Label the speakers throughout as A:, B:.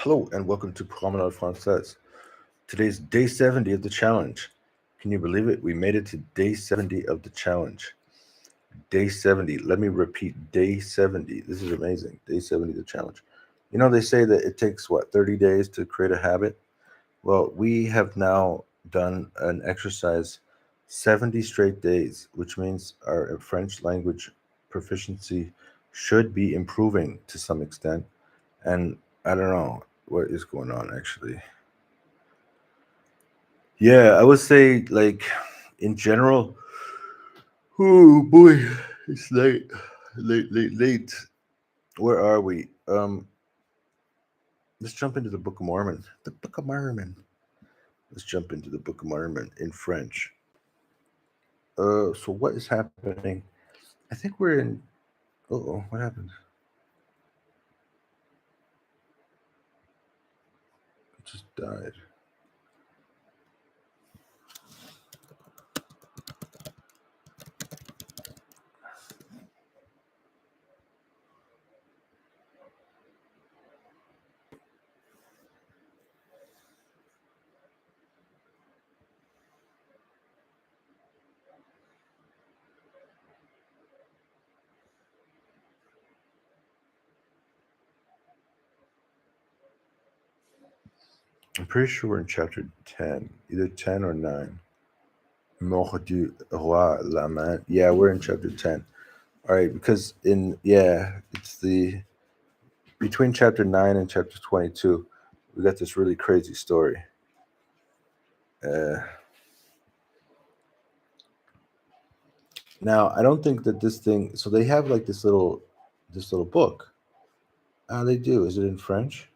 A: Hello and welcome to Promenade Française. Today's day 70 of the challenge. Can you believe it? We made it to day 70 of the challenge. Day 70. Let me repeat day 70. This is amazing. Day 70 of the challenge. You know, they say that it takes, 30 days to create a habit? Well, we have now done an exercise 70 straight days, which means our French language proficiency should be improving to some extent. And I don't know what is going on actually. Yeah, I would say like in general. Oh boy, it's late, late. Where are we? Let's jump into the Book of Mormon. The Book of Mormon. Let's jump into the Book of Mormon in French. So what is happening? I think we're in. Oh, what happened? It just died. I'm pretty sure we're in chapter 10, either 10 or 9. Mort du roi la main. Yeah, we're in chapter 10. All right, because it's the between chapter 9 and chapter 22, we got this really crazy story. Uh, Now, I don't think that this thing. So they have like this little book. Ah, they do. Is it in French?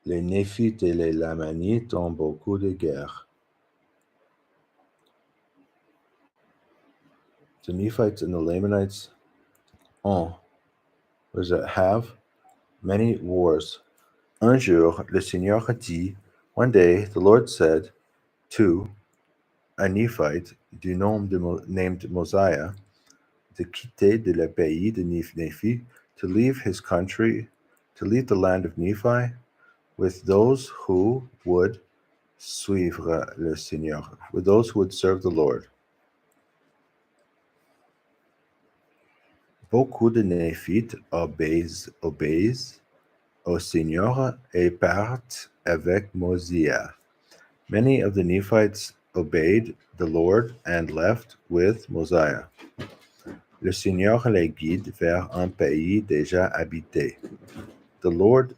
A: Les Néphites et les Lamanites ont beaucoup de guerres. The Nephites and the Lamanites ont, what does that have? Many wars. Un jour, le Seigneur dit, one day the Lord said to a Nephite du nom named Mosiah de quitter de le pays de Nephi, to leave his country, to leave the land of Nephi, with those who would suivre le Seigneur, with those who would serve the Lord. Beaucoup de Néphites obéissent au Seigneur et partent avec Mosiah. Many of the Nephites obeyed the Lord and left with Mosiah. Le Seigneur les guide vers un pays déjà habité. The Lord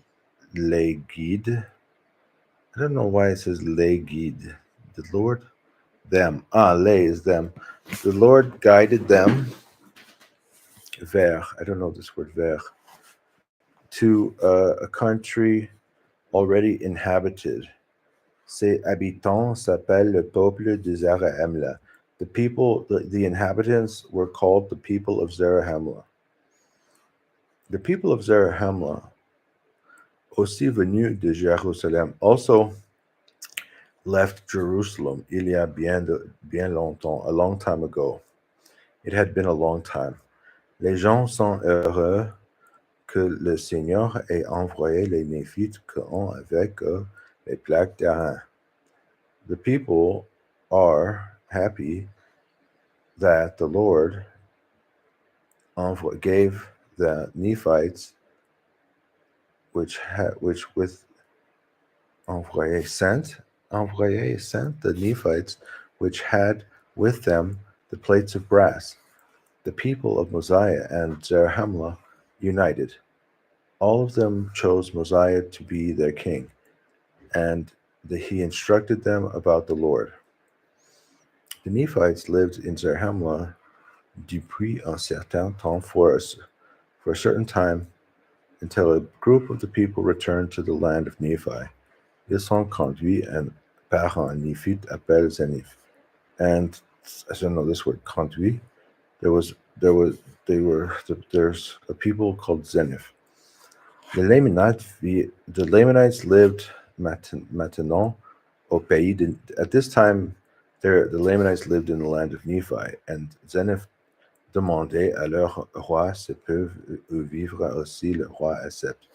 A: les guide. I don't know why it says les guide. The Lord, them. Ah, les is them. The Lord guided them vers. I don't know this word vers. To a country already inhabited. Ces habitants s'appellent le peuple de Zarahemla. The inhabitants were called the people of Zarahemla. The people of Zarahemla, aussi venus de Jérusalem, also left Jerusalem il y a bien longtemps, a long time ago. It had been a long time. Les gens sont heureux que le Seigneur ait envoyé les Néphites qui ont avec eux les plaques d'airain. The people are happy that the Lord gave the Nephites, which with envoyé sent the Nephites, which had with them the plates of brass. The people of Mosiah and Zarahemla united. All of them chose Mosiah to be their king, and he instructed them about the Lord. The Nephites lived in Zarahemla depuis un certain temps for a certain time until a group of the people returned to the land of Nephi. Ils sont conduits par un Nephite appelé Zenith. And I don't know this word conduit. There's a people called Zenith. The Lamanites lived maintenant obeyed. At this time, the Lamanites lived in the land of Nephi, and Zeniff demandait à leur roi s'ils peuvent vivre aussi. Le roi accepte.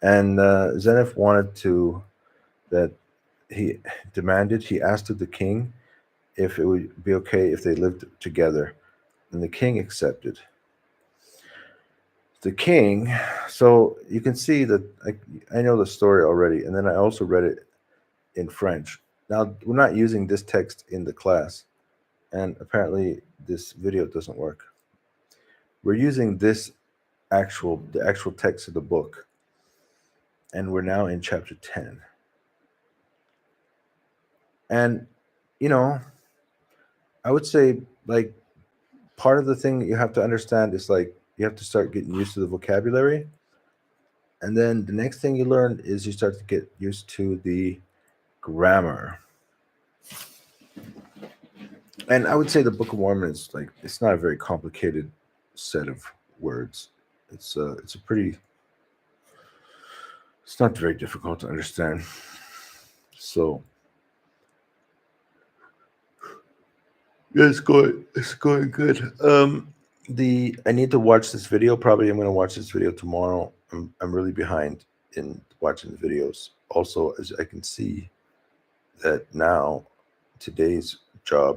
A: And Zeniff wanted to, that he demanded, he asked of the king if it would be okay if they lived together. And the king accepted. The king, so you can see that I know the story already, and then I also read it in French. Now, we're not using this text in the class, and apparently this video doesn't work. We're using the actual text of the book, and we're now in chapter 10. And, you know, I would say, like, part of the thing that you have to understand is, like, you have to start getting used to the vocabulary. And then the next thing you learn is you start to get used to the grammar. And I would say the Book of Mormon is like, it's not a very complicated set of words. It's a pretty, it's not very difficult to understand. So yeah, it's going good. I need to watch this video. Probably I'm going to watch this video tomorrow. I'm really behind in watching the videos. Also, as I can see that now, today's I'm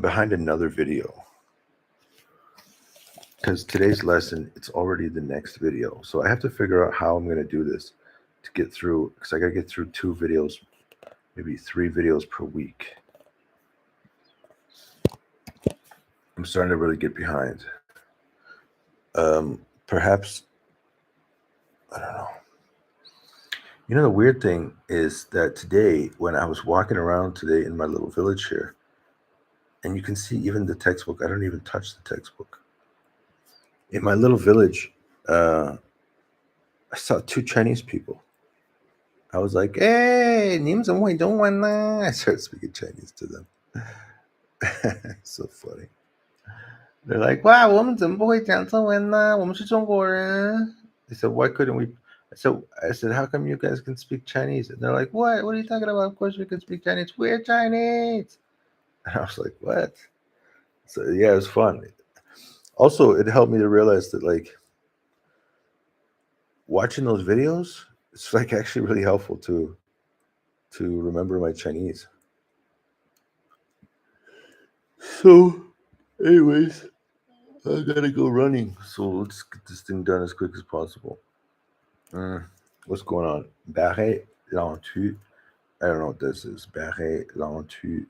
A: behind another video because today's lesson, it's already the next video. So I have to figure out how I'm going to do this to get through, because I got to get through 2 videos, maybe 3 videos per week. I'm starting to really get behind. Perhaps, I don't know. You know, the weird thing is that today, when I was walking around today in my little village here, and you can see even the textbook, I don't even touch the textbook. In my little village, I saw 2 Chinese people. I was like, hey, 你们怎么会中文呢? I started speaking Chinese to them. So funny. They're like, wow, 我们怎么不会讲中文呢? 我们是中国人. They said, why couldn't we? I said, how come you guys can speak Chinese? And they're like, what? What are you talking about? Of course we can speak Chinese. We're Chinese. And I was like, what? So yeah, it was fun. Also, it helped me to realize that, like, watching those videos, it's like actually really helpful to remember my Chinese. So, anyways, I gotta go running. So let's get this thing done as quick as possible. What's going on? Barré lentu. I don't know what this is. Barré lentu.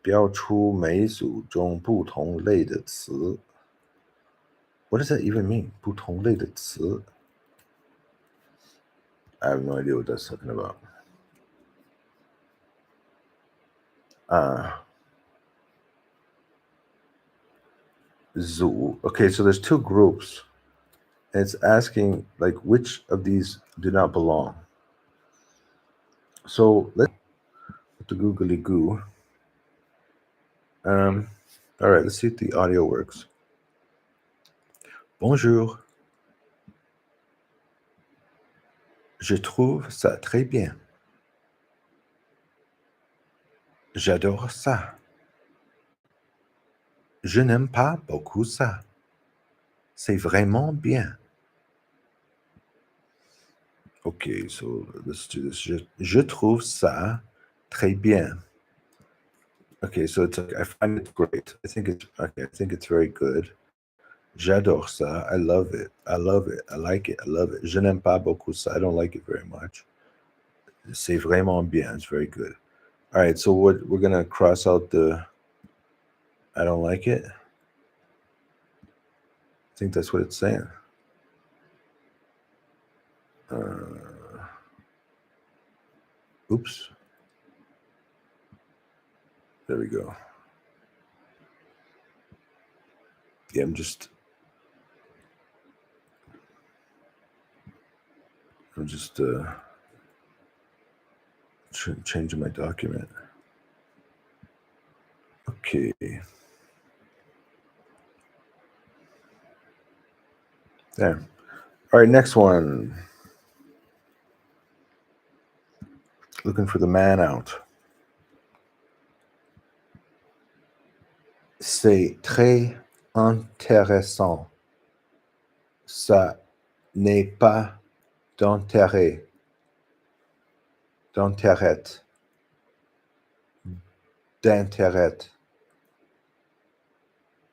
A: 标出每组中不同类的词. What does that even mean? 不同类的词? I have no idea what that's talking about. Zoo. Okay, so there's 2 groups. And it's asking, like, which of these do not belong. So let's put the googly goo. All right, let's see if the audio works. Bonjour. Je trouve ça très bien. J'adore ça. Je n'aime pas beaucoup ça. C'est vraiment bien. Okay, so let's do this. Je trouve ça très bien. Okay, so it's like, I find it great. I think it's very good. J'adore ça. I love it. I love it. I like it. I love it. Je n'aime pas beaucoup ça. I don't like it very much. C'est vraiment bien. It's very good. All right, so we're gonna cross out the I don't like it. I think that's what it's saying. Oops. There we go. Yeah, I'm just changing my document. Okay. There. All right, next one. looking for the man out. C'est très intéressant. Ça n'est pas d'intérêt. D'intérêt. D'intérêt.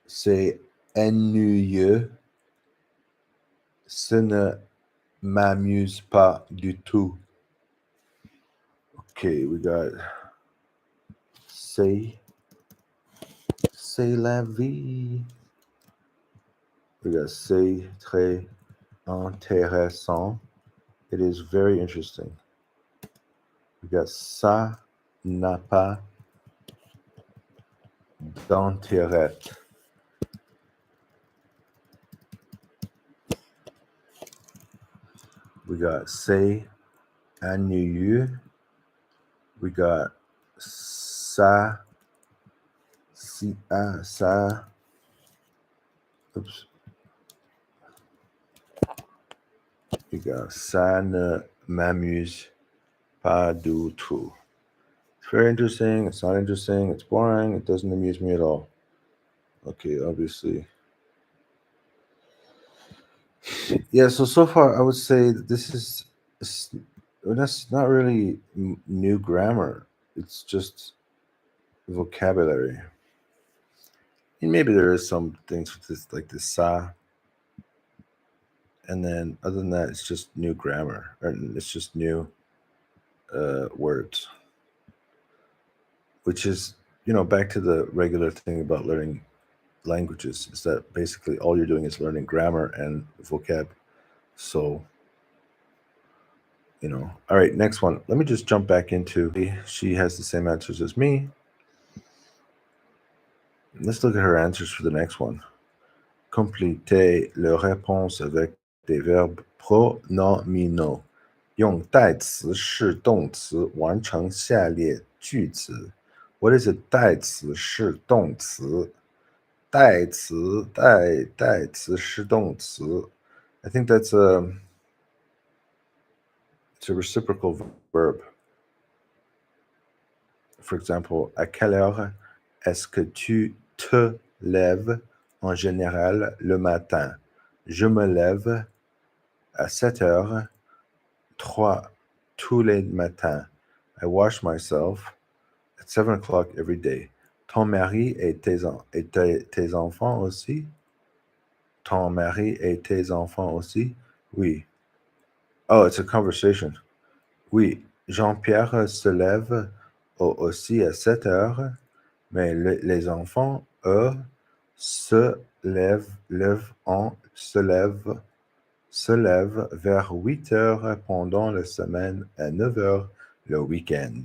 A: C'est ennuyeux. Ce ne m'amuse pas du tout. Okay, we got c'est la vie. We got c'est très intéressant. It is very interesting. We got ça n'a pas d'intérêt. We got c'est ennuyeux. We got ça, ça. Oops. We got ça ne m'amuse pas du tout. It's very interesting. It's not interesting. It's boring. It doesn't amuse me at all. Okay, obviously. Yeah, so far I would say that this is that's not really new grammar. It's just vocabulary. And maybe there is some things with this, like this sa, and then other than that, it's just new grammar, or it's just new words. Which is, back to the regular thing about learning languages, is that basically all you're doing is learning grammar and vocab. So, all right, next one. Let me just jump back into, she has the same answers as me. Let's look at her answers for the next one. Complétez les réponses avec des verbes pronominaux. 用代词式动词完成下列句子。What is a 代词式动词？代词式动词。I think it's a reciprocal verb. For example, à quelle heure est-ce que tu te lèves en général le matin? Je me lève à 7 heures, 3 tous les matins. I wash myself at 7 o'clock every day. Ton mari et tes enfants aussi? Ton mari et tes enfants aussi? Oui. Oh, it's a conversation. Oui, Jean-Pierre se lève aussi à 7 heures, mais les enfants, eux, se lèvent vers 8 heures pendant la semaine et 9 heures le week-end.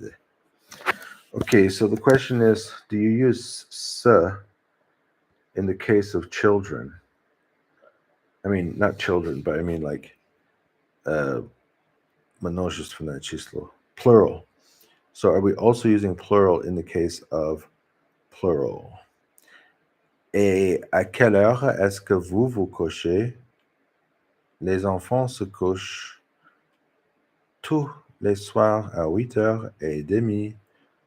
A: Okay, so the question is, do you use se in the case of children? I mean, not children, but I mean like множественное число, plural. So are we also using plural in the case of plural? Et à quelle heure est-ce que vous vous couchez? Les enfants se couchent tous les soirs à 8h30.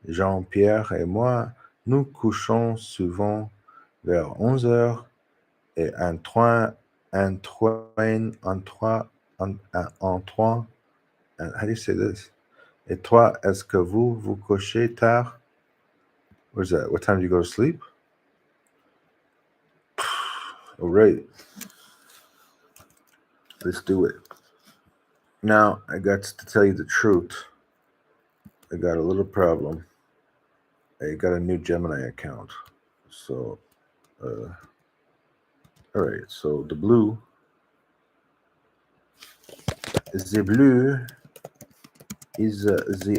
A: Jean-Pierre et moi, nous couchons souvent vers 11h. Et Antoine, how do you say this? Et toi, est-ce que vous vous couchez tard? What is that? What time do you go to sleep? All right. Let's do it. Now, I got to tell you the truth. I got a little problem. I got a new Gemini account. So, all right. So the blue is the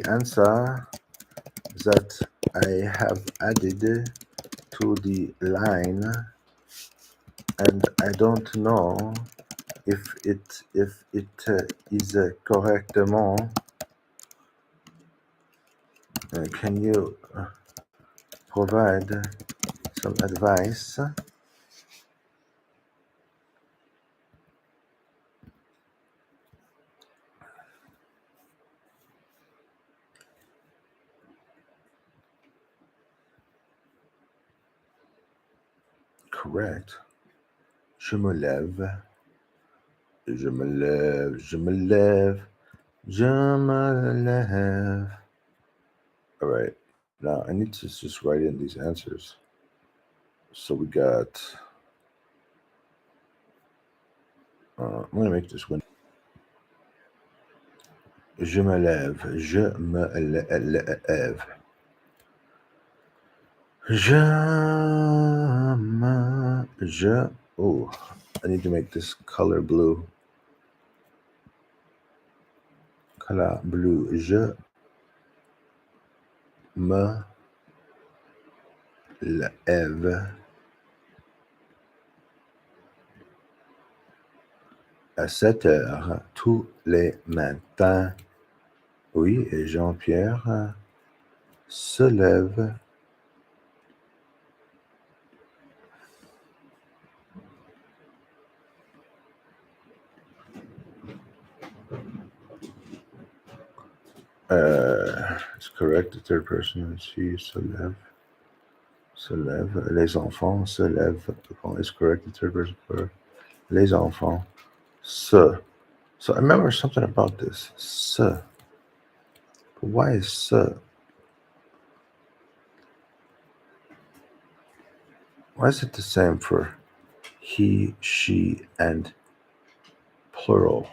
A: answer that I have added to the line, and I don't know if it is correctement. Can you provide some advice? correct. Je me lève. Je me lève. Je me lève. Je me lève. All right. Now I need to just write in these answers. So we got. I'm going to make this one. Je me lève. Je me lève. Oh, I need to make this color blue. Color blue. Je me lève à 7 heures tous les matins. Oui, et Jean-Pierre se lève it's correct, the third person. She se lève. Se lève. Les enfants se lèvent. It's correct, the third person. Les enfants se. So I remember something about this. Se. But why is se? Why is it the same for he, she, and plural?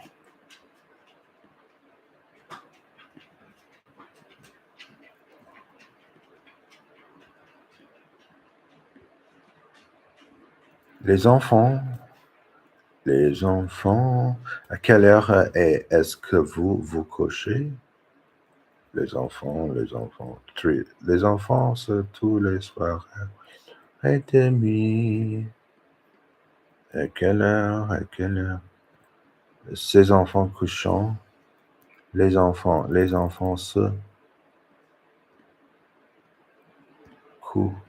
A: Les enfants. Les enfants. À quelle heure est-ce que vous vous couchez? Les enfants. Les enfants, c'est tous les soirs. Et demi. À quelle heure? Ces enfants couchant. Les enfants se couchent.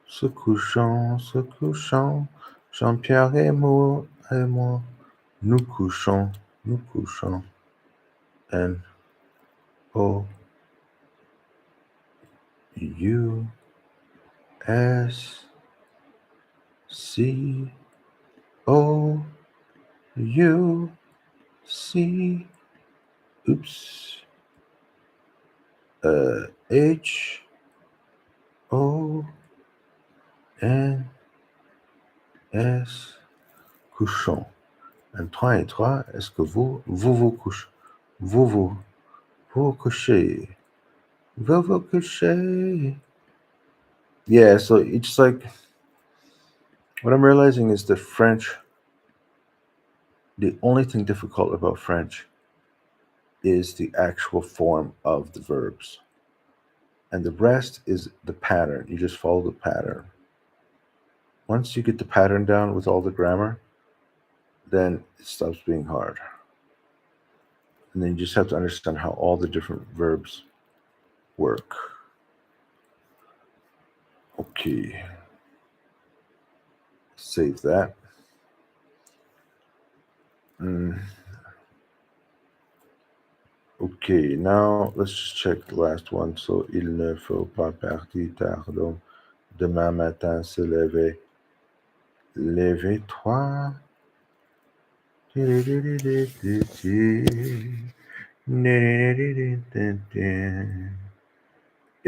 A: Se couchant. Jean-Pierre et moi, nous couchons. N O U S C O U C. Oops. H O N S. Couchons. Un 3 et 3, est-ce que vous couchez? Vous couchez. Vous couchez. Yeah, so it's like, what I'm realizing is that French, the only thing difficult about French is the actual form of the verbs. And the rest is the pattern. You just follow the pattern. Once you get the pattern down with all the grammar, then it stops being hard. And then you just have to understand how all the different verbs work. Okay. Save that. Okay, now let's just check the last one. So, il ne faut pas partir tard. Demain matin, se lever. Lève-toi. Yeah,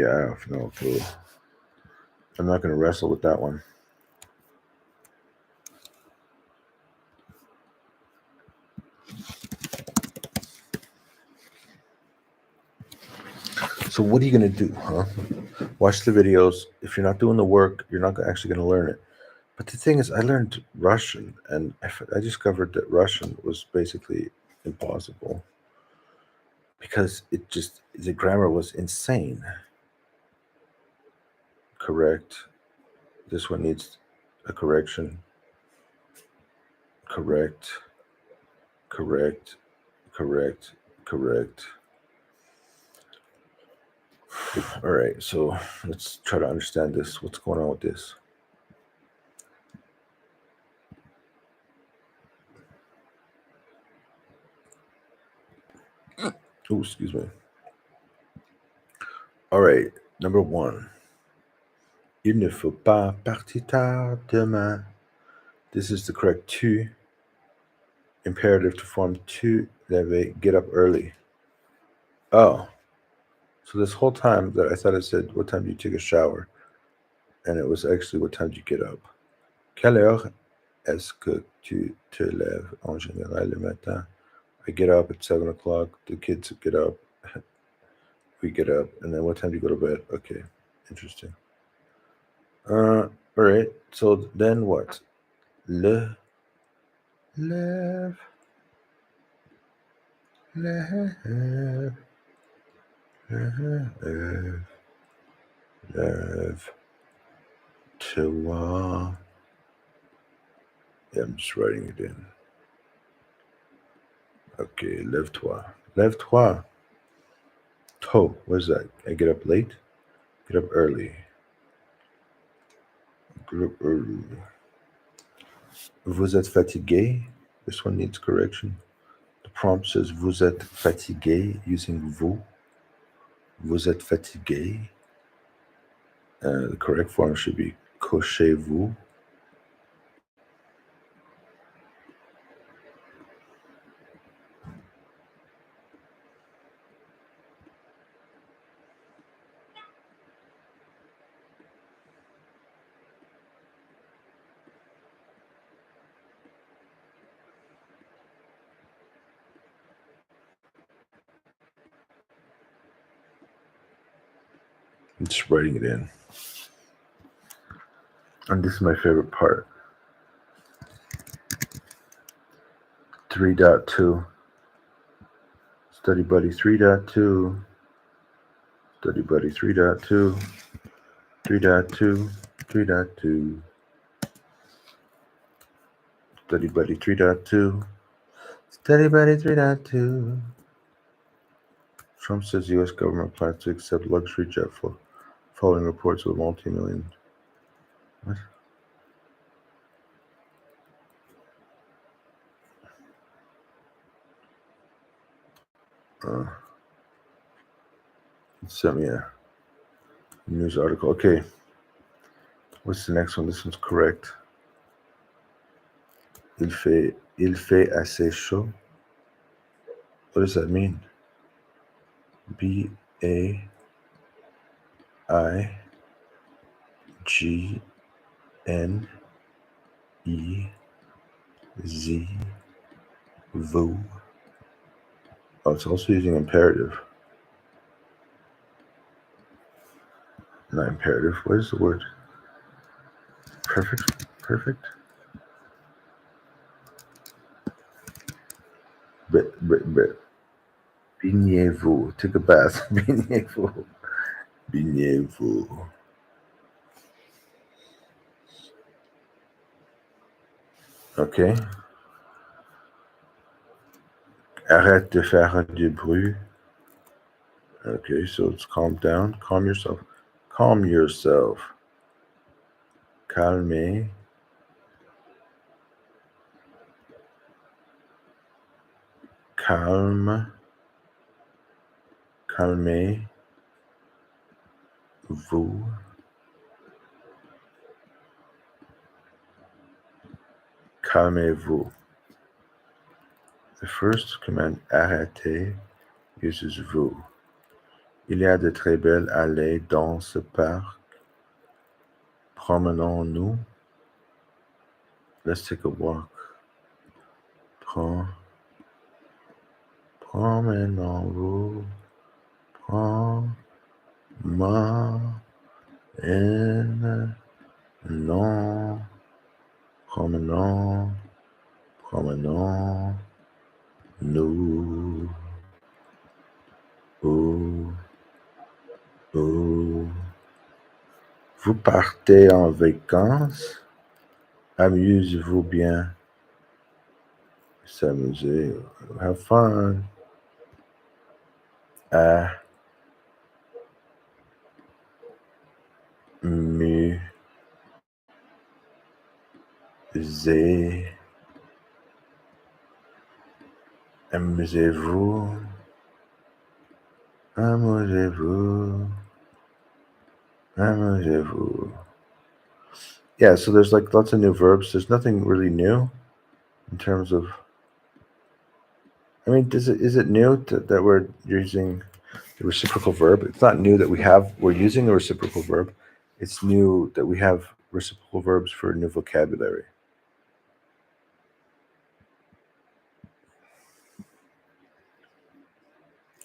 A: I have no clue. I'm not going to wrestle with that one. So what are you going to do, huh? Watch the videos. If you're not doing the work, you're not actually going to learn it. But the thing is, I learned Russian, and I discovered that Russian was basically impossible because the grammar was insane. Correct. This one needs a correction. Correct. All right, so let's try to understand this. What's going on with this? Oh, excuse me. All right, number 1. Il ne faut pas partir tard demain. This is the correct tu. Imperative to form tu lever, get up early. Oh, so this whole time that I thought it said, what time do you take a shower? And it was actually, what time do you get up? Quelle heure est-ce que tu te lèves en général le matin? I get up at 7 o'clock. The kids get up. We get up. And then what time do you go to bed? Okay, interesting. All right. So then what? Le lève, lève, lève, lève. Toi. Yeah, I'm just writing it in. Okay, lève-toi. Lève-toi. Tôt. What is that? I get up late? Get up early. Get up early. Vous êtes fatigué? This one needs correction. The prompt says vous êtes fatigué using vous. Vous êtes fatigué. The correct form should be couchez-vous. I'm just writing it in. And this is my favorite part. 3.2. Study Buddy 3.2. Study Buddy 3.2. 3.2. 3.2. Study Buddy 3.2. Study Buddy 3.2. Trump says U.S. government plans to accept luxury jet following reports of multi-million. What? Sent me a news article. Okay. What's the next one? This one's correct. Il fait assez chaud. What does that mean? B-A-I-G-N-E-Z. Vous. Oh, it's also using imperative. Not imperative. What is the word? Perfect. Perfect. But. Baignez-vous. Take a bath. Baignez-vous. Baignez-vous. Okay. Arrête de faire du bruit. Okay, so it's calm down. Calm yourself. Calm yourself. Calmez. Calme. Calmez. Vous. Calmez-vous. The first command, arrêtez, uses vous. Il y a de très belles allées dans ce parc. Promenons-nous. Let's take a walk. Promenons-vous. Non. Promenons. Nous. Vous partez en vacances. Amusez-vous bien. S'amuser. Have fun. Amusez-vous. Amourez-vous. Amourez-vous. Yeah, so there's like lots of new verbs. There's nothing really new in terms of. I mean, is it new that we're using the reciprocal verb? It's not new that we're using the reciprocal verb. It's new that we have reciprocal verbs for new vocabulary.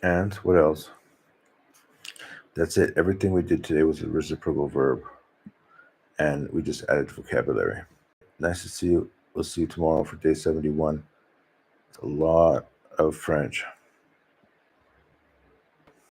A: And what else? That's it. Everything we did today was a reciprocal verb, and we just added vocabulary. Nice to see you. We'll see you tomorrow for day 71. It's a lot of French.